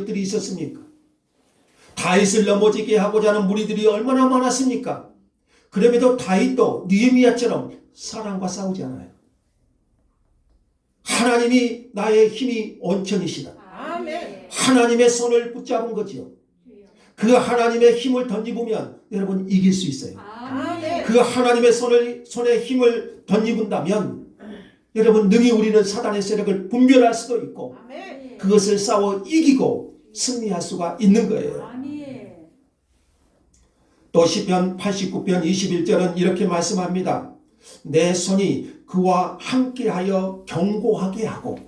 것들이 있었습니까? 다윗을 넘어지게 하고자 하는 무리들이 얼마나 많았습니까? 그럼에도 다윗도 느헤미야처럼 사람과 싸우지 않아요. 하나님이 나의 힘이 온천이시다. 아멘. 하나님의 손을 붙잡은 거지요. 그 하나님의 힘을 던지보면 여러분 이길 수 있어요. 아멘. 그 하나님의 손에 힘을 던지본다면 여러분 능히 우리는 사단의 세력을 분별할 수도 있고 아멘. 그것을 싸워 이기고 승리할 수가 있는 거예요. 또 시편 89편 21절은 이렇게 말씀합니다. 내 손이 그와 함께하여 경고하게 하고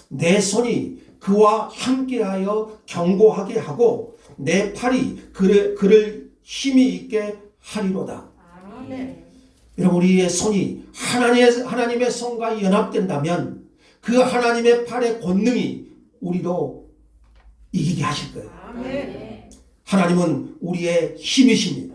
내 손이 그와 함께하여 경고하게 하고 내 팔이 그를 힘이 있게 하리로다. 아멘. 여러분 우리의 손이 하나님의 손과 연합된다면 그 하나님의 팔의 권능이 우리도 이기게 하실 거예요. 아멘. 하나님은 우리의 힘이십니다.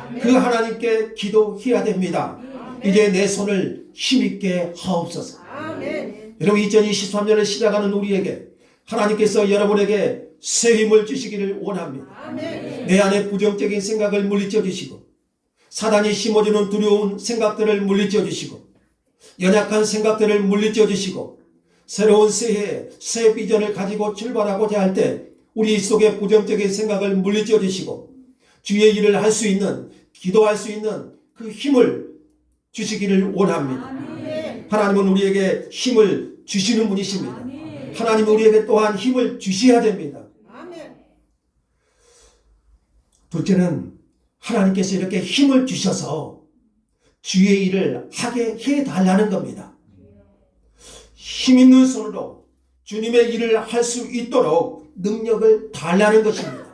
아멘. 그 하나님께 기도해야 됩니다. 이제 내 손을 힘있게 하옵소서. 아멘. 여러분 2023년을 시작하는 우리에게 하나님께서 여러분에게 새 힘을 주시기를 원합니다. 아멘. 내 안에 부정적인 생각을 물리쳐 주시고 사단이 심어주는 두려운 생각들을 물리쳐 주시고 연약한 생각들을 물리쳐 주시고 새로운 새해 새 비전을 가지고 출발하고자 할 때 우리 속에 부정적인 생각을 물리쳐 주시고 주의 일을 할 수 있는 기도할 수 있는 그 힘을 주시기를 원합니다. 아멘. 하나님은 우리에게 힘을 주시는 분이십니다. 하나님은 우리에게 또한 힘을 주셔야 됩니다. 아멘. 둘째는 하나님께서 이렇게 힘을 주셔서 주의 일을 하게 해달라는 겁니다. 힘 있는 손으로 주님의 일을 할 수 있도록 능력을 달라는 것입니다.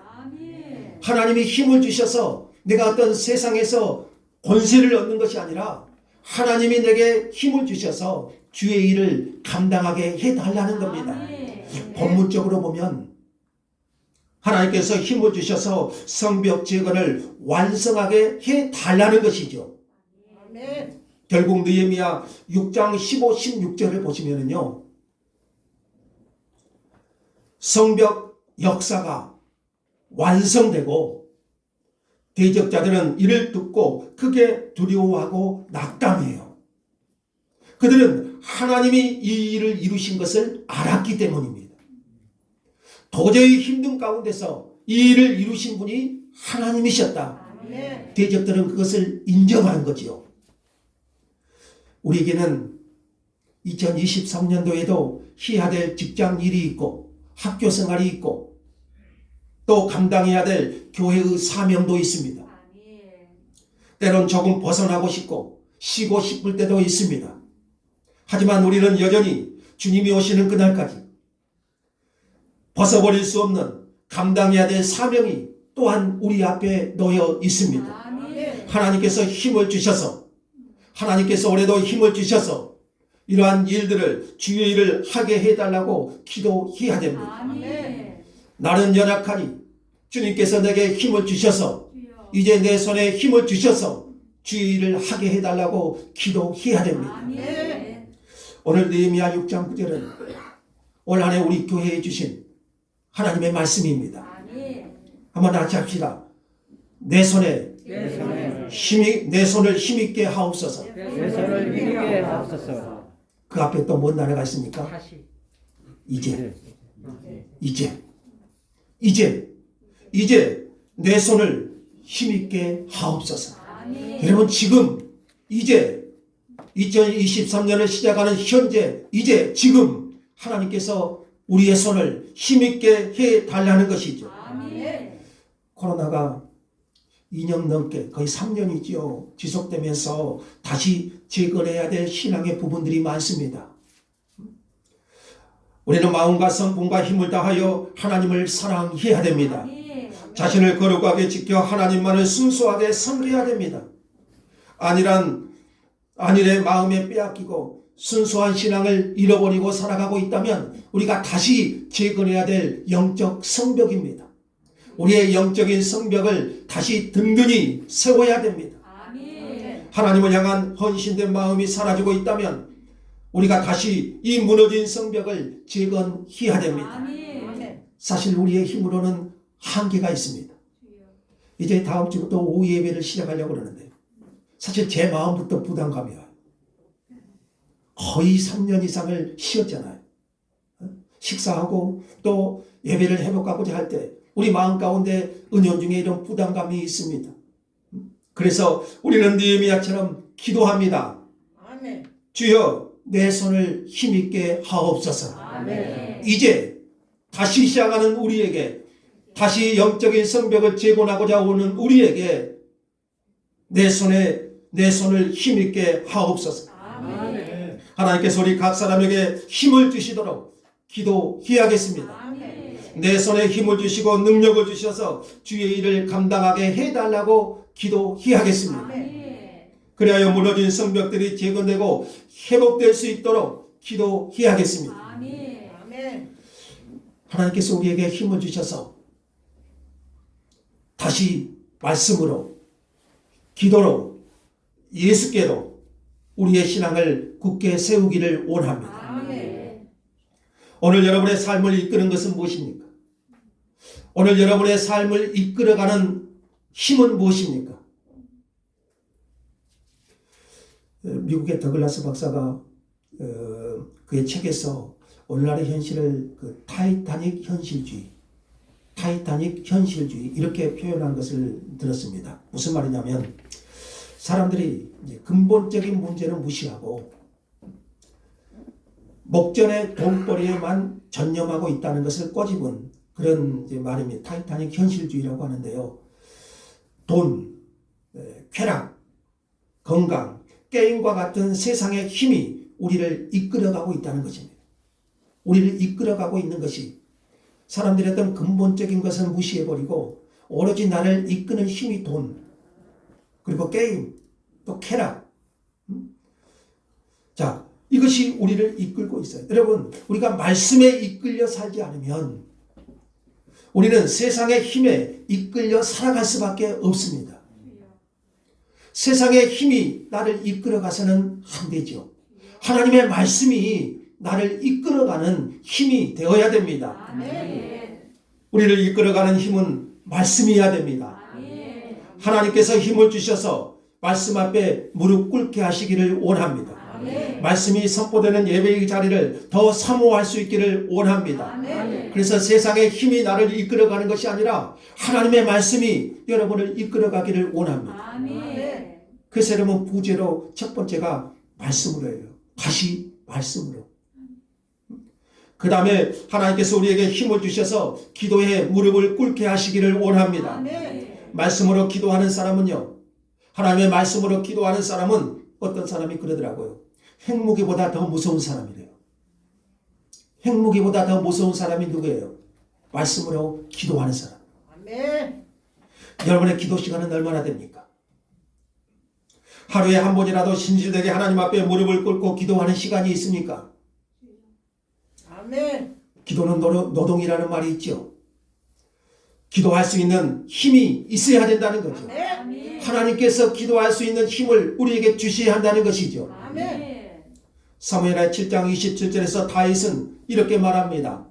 하나님이 힘을 주셔서 내가 어떤 세상에서 권세를 얻는 것이 아니라 하나님이 내게 힘을 주셔서 주의 일을 감당하게 해달라는 겁니다. 본문적으로 보면 하나님께서 힘을 주셔서 성벽 재건을 완성하게 해달라는 것이죠. 아멘. 결국 느헤미야 6장 15, 16절을 보시면은요. 성벽 역사가 완성되고 대적자들은 이를 듣고 크게 두려워하고 낙담해요. 그들은 하나님이 이 일을 이루신 것을 알았기 때문입니다. 도저히 힘든 가운데서 이 일을 이루신 분이 하나님이셨다. 아멘. 대적들은 그것을 인정하는 거지요. 우리에게는 2023년도에도 해야 될 직장 일이 있고 학교 생활이 있고 또 감당해야 될 교회의 사명도 있습니다. 때론 조금 벗어나고 싶고 쉬고 싶을 때도 있습니다. 하지만 우리는 여전히 주님이 오시는 그날까지 벗어버릴 수 없는 감당해야 될 사명이 또한 우리 앞에 놓여 있습니다. 하나님께서 힘을 주셔서 하나님께서 올해도 힘을 주셔서 이러한 일들을 주의 일을 하게 해달라고 기도해야 됩니다. 나는 연약하니 주님께서 내게 힘을 주셔서 이제 내 손에 힘을 주셔서 주의 일을 하게 해달라고 기도해야 됩니다. 오늘 느헤미야 6장 9절은 올 한해 우리 교회에 주신 하나님의 말씀입니다. 한번 같이 합시다. 내 손을 힘있게 하옵소서. 내 손을 힘있게 하옵소서. 그 앞에 또 뭔 단어가 있습니까? 다시. 이제 내 손을 힘있게 하옵소서. 여러분 지금 이제 2023년을 시작하는 현재 이제 지금 하나님께서 우리의 손을 힘있게 해달라는 것이죠. 코로나가 2년 넘게 거의 3년이죠. 지속되면서 다시 재건해야 될 신앙의 부분들이 많습니다. 우리는 마음과 성품과 힘을 다하여 하나님을 사랑해야 됩니다. 자신을 거룩하게 지켜 하나님만을 순수하게 섬겨야 됩니다. 안일의 마음에 빼앗기고 순수한 신앙을 잃어버리고 살아가고 있다면 우리가 다시 재건해야 될 영적 성벽입니다. 우리의 영적인 성벽을 다시 든든히 세워야 됩니다. 하나님을 향한 헌신된 마음이 사라지고 있다면 우리가 다시 이 무너진 성벽을 재건해야 됩니다. 사실 우리의 힘으로는 한계가 있습니다. 이제 다음 주부터 오후 예배를 시작하려고 그러는데 사실 제 마음부터 부담감이 와요. 거의 3년 이상을 쉬었잖아요. 식사하고 또 예배를 회복하고자 할 때 우리 마음 가운데 은연중에 이런 부담감이 있습니다. 그래서 우리는 느헤미야처럼 기도합니다. 아멘. 주여 내 손을 힘있게 하옵소서. 아멘. 이제 다시 시작하는 우리에게, 다시 영적인 성벽을 재건하고자 오는 우리에게 내 손을 힘있게 하옵소서. 아멘. 하나님께서 우리 각 사람에게 힘을 주시도록 기도해야겠습니다. 아멘. 내 손에 힘을 주시고 능력을 주셔서 주의 일을 감당하게 해달라고 기도해야겠습니다. 아멘. 그리하여 무너진 성벽들이 재건되고 회복될 수 있도록 기도해야겠습니다. 아멘. 아멘. 하나님께서 우리에게 힘을 주셔서 다시 말씀으로, 기도로, 예수께로 우리의 신앙을 굳게 세우기를 원합니다. 아멘. 오늘 여러분의 삶을 이끄는 것은 무엇입니까? 오늘 여러분의 삶을 이끌어가는 힘은 무엇입니까? 미국의 더글라스 박사가 그의 책에서 오늘날의 현실을 타이타닉 현실주의 이렇게 표현한 것을 들었습니다. 무슨 말이냐면 사람들이 이제 근본적인 문제는 무시하고 목전의 돈벌이에만 전념하고 있다는 것을 꼬집은 그런 이제 말입니다. 타이타닉 현실주의라고 하는데요. 돈, 쾌락, 건강, 게임과 같은 세상의 힘이 우리를 이끌어가고 있다는 것입니다. 우리를 이끌어가고 있는 것이 사람들의 어떤 근본적인 것을 무시해버리고 오로지 나를 이끄는 힘이 돈, 그리고 게임, 또 쾌락. 자, 이것이 우리를 이끌고 있어요. 여러분, 우리가 말씀에 이끌려 살지 않으면 우리는 세상의 힘에 이끌려 살아갈 수밖에 없습니다. 세상의 힘이 나를 이끌어가서는 안 되죠. 하나님의 말씀이 나를 이끌어가는 힘이 되어야 됩니다. 아멘. 우리를 이끌어가는 힘은 말씀이어야 됩니다. 아멘. 하나님께서 힘을 주셔서 말씀 앞에 무릎 꿇게 하시기를 원합니다. 아멘. 말씀이 선포되는 예배의 자리를 더 사모할 수 있기를 원합니다. 아멘. 그래서 세상의 힘이 나를 이끌어가는 것이 아니라 하나님의 말씀이 여러분을 이끌어가기를 원합니다. 아멘. 그래서 여러분 부제로 첫 번째가 말씀으로 해요. 다시 말씀으로. 그 다음에 하나님께서 우리에게 힘을 주셔서 기도에 무릎을 꿇게 하시기를 원합니다. 아멘. 말씀으로 기도하는 사람은요, 하나님의 말씀으로 기도하는 사람은 어떤 사람이 그러더라고요. 핵무기보다 더 무서운 사람이래요. 핵무기보다 더 무서운 사람이 누구예요? 말씀으로 기도하는 사람. 아멘. 여러분의 기도 시간은 얼마나 됩니까? 하루에 한 번이라도 신실되게 하나님 앞에 무릎을 꿇고 기도하는 시간이 있습니까? 아멘. 기도는 노동이라는 말이 있죠. 기도할 수 있는 힘이 있어야 된다는 거죠. 아멘. 하나님께서 기도할 수 있는 힘을 우리에게 주셔야 한다는 것이죠. 아멘. 사무엘하 7장 27절에서 다윗은 이렇게 말합니다.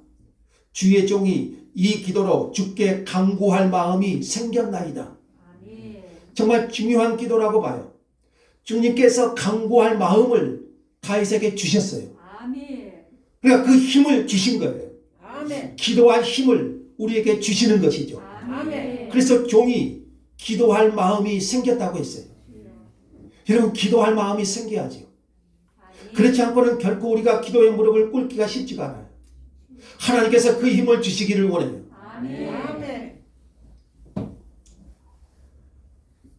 주의 종이 이 기도로 주께 간구할 마음이 생겼나이다. 아멘. 정말 중요한 기도라고 봐요. 주님께서 간구할 마음을 다윗에게 주셨어요. 아멘. 그러니까 그 힘을 주신 거예요. 아멘. 기도할 힘을 우리에게 주시는 것이죠. 아멘. 그래서 종이 기도할 마음이 생겼다고 했어요. 여러분, 기도할 마음이 생겨야죠. 그렇지 않고는 결코 우리가 기도의 무릎을 꿇기가 쉽지가 않아요. 하나님께서 그 힘을 주시기를 원해요. 아멘.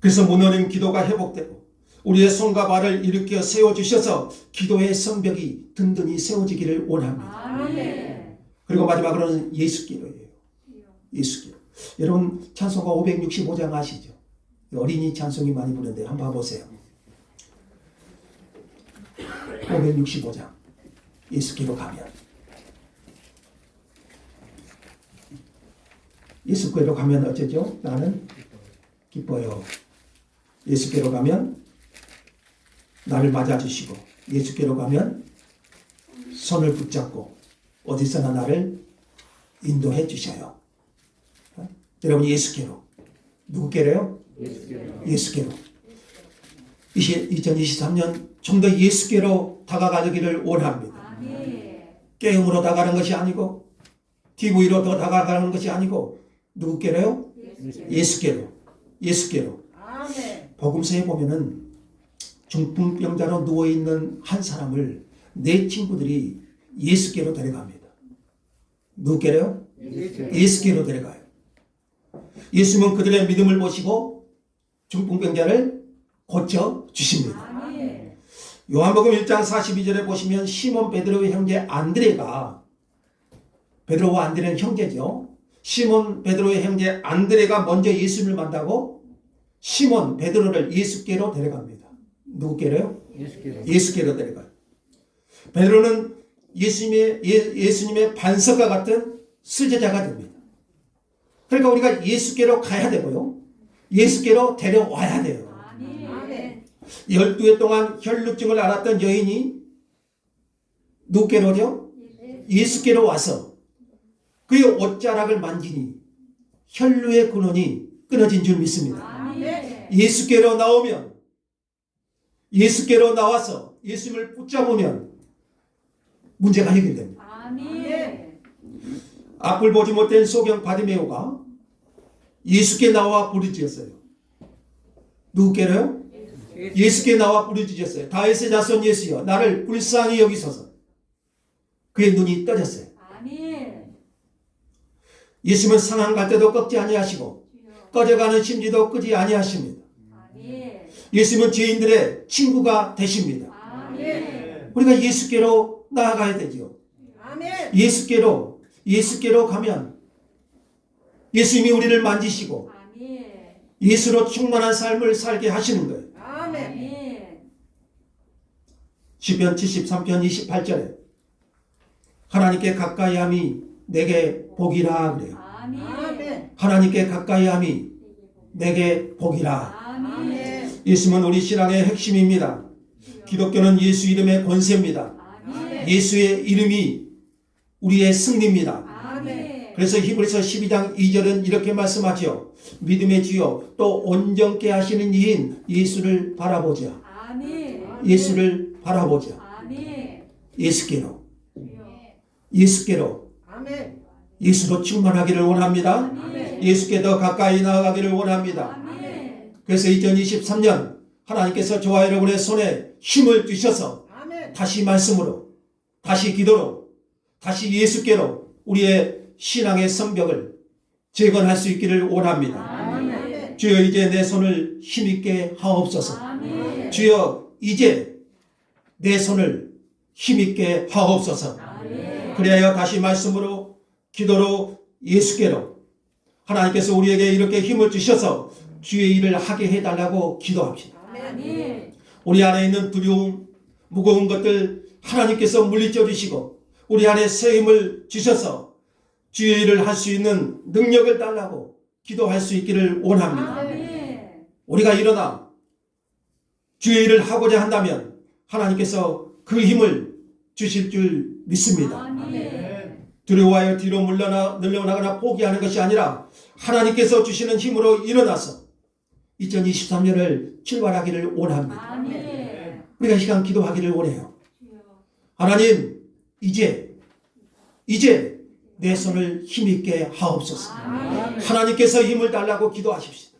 그래서 무너진 기도가 회복되고 우리의 손과 발을 일으켜 세워주셔서 기도의 성벽이 든든히 세워지기를 원합니다. 아멘. 그리고 마지막으로는 예수기도예요. 예수기도. 여러분, 찬송가 565장 아시죠? 어린이 찬송이 많이 부르는데 한번 봐보세요. 565장. 예수기도 가면. 예수께로 가면 어쩌죠? 나는 기뻐요. 예수께로 가면 나를 맞아주시고, 예수께로 가면 손을 붙잡고 어디서나 나를 인도해 주셔요. 여러분 예수께로. 누구께로요? 예수께로. 2023년 좀 더 예수께로 다가가기를 원합니다. 게임으로 다가가는 것이 아니고 TV로 더 다가가는 것이 아니고 누구께로요? 예수께로. 예수께로. 아멘. 복음서에 보면은 중풍병자로 누워있는 한 사람을 네 친구들이 예수께로 데려갑니다. 누구께로요? 예수께로 데려가요. 예수님은 그들의 믿음을 보시고 중풍병자를 고쳐주십니다. 요한복음 1장 42절에 보시면 시몬 베드로의 형제 안드레가, 베드로와 안드레는 형제죠. 시몬 베드로의 형제 안드레가 먼저 예수님을 만나고 시몬 베드로를 예수께로 데려갑니다. 누구께로요? 예수께로 데려가요. 베드로는 예수님의 반석과 같은 수제자가 됩니다. 그러니까 우리가 예수께로 가야 되고요. 예수께로 데려와야 돼요. 아멘. 12해 동안 혈루증을 앓았던 여인이 누구께로죠? 예수께로 와서 그의 옷자락을 만지니 혈루의 근원이 끊어진 줄 믿습니다. 아멘. 예수께로 나오면, 예수께로 나와서 예수님을 붙잡으면 문제가 해결됩니다. 아멘. 앞을 보지 못한 소경 바디메오가 예수께 나와 부르짖었어요. 누구께로요? 예수께 나와 부르짖었어요. 다윗의 자손 예수여, 나를 불쌍히 여기소서. 그의 눈이 떠졌어요. 아멘. 예수님은 상한 갈 때도 꺾지 아니하시고 꺼져가는 심지도 끄지 아니하십니다. 아멘. 예수님은 죄인들의 친구가 되십니다. 아멘. 우리가 예수께로 나아가야 되죠. 아멘. 예수께로 가면 예수님이 우리를 만지시고 아멘. 예수로 충만한 삶을 살게 하시는 거예요. 아멘. 시편 73편 28절에 하나님께 가까이함이 내게 복이라 그래요. 아멘. 하나님께 가까이함이 내게 복이라. 아멘. 예수님은 우리 신앙의 핵심입니다. 기독교는 예수 이름의 권세입니다. 아멘. 예수의 이름이 우리의 승리입니다. 아멘. 그래서 히브리서 12장 2절은 이렇게 말씀하죠. 믿음의 주요 또 온전케 하시는 이인 예수를 바라보자. 아멘. 예수를 바라보자. 아멘. 예수께로. 예수께로. 아멘. 예수로 충만하기를 원합니다. 아멘. 예수께 더 가까이 나아가기를 원합니다. 아멘. 그래서 2023년 하나님께서 저와 여러분의 손에 힘을 주셔서 아멘. 다시 말씀으로, 다시 기도로, 다시 예수께로 우리의 신앙의 성벽을 재건할 수 있기를 원합니다. 아멘. 주여 이제 내 손을 힘있게 하옵소서. 아멘. 주여 이제 내 손을 힘있게 하옵소서. 아멘. 그리하여 다시 말씀으로 기도로 예수께로 하나님께서 우리에게 이렇게 힘을 주셔서 주의 일을 하게 해달라고 기도합시다. 아멘. 우리 안에 있는 두려움, 무거운 것들 하나님께서 물리쳐 주시고 우리 안에 새 힘을 주셔서 주의 일을 할 수 있는 능력을 달라고 기도할 수 있기를 원합니다. 아멘. 우리가 일어나 주의 일을 하고자 한다면 하나님께서 그 힘을 주실 줄 믿습니다. 아멘. 두려워하여 뒤로 물러나거나 포기하는 것이 아니라 하나님께서 주시는 힘으로 일어나서 2023년을 출발하기를 원합니다. 아멘. 우리가 이 시간 기도하기를 원해요. 하나님 이제 내 손을 힘있게 하옵소서. 아멘. 하나님께서 힘을 달라고 기도하십시다.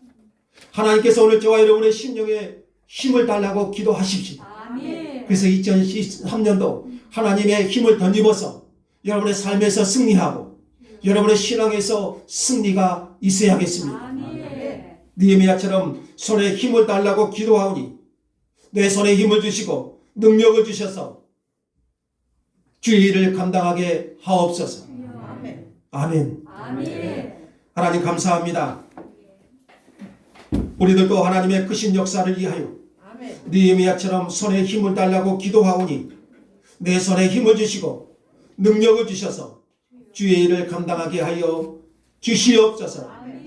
하나님께서 오늘 저와 여러분의 심령에 힘을 달라고 기도하십시다. 아멘. 그래서 2023년도 하나님의 힘을 덧입어서 여러분의 삶에서 승리하고 여러분의 신앙에서 승리가 있어야겠습니다. 아멘. 느헤미야처럼 손에 힘을 달라고 기도하오니 내 손에 힘을 주시고 능력을 주셔서 주의 일을 감당하게 하옵소서. 아멘. 아멘. 아멘. 하나님 감사합니다. 우리들도 하나님의 크신 역사를 위하여 아멘. 느헤미야처럼 손에 힘을 달라고 기도하오니 내 손에 힘을 주시고 능력을 주셔서 주의 일을 감당하게 하여 주시옵소서. 아멘.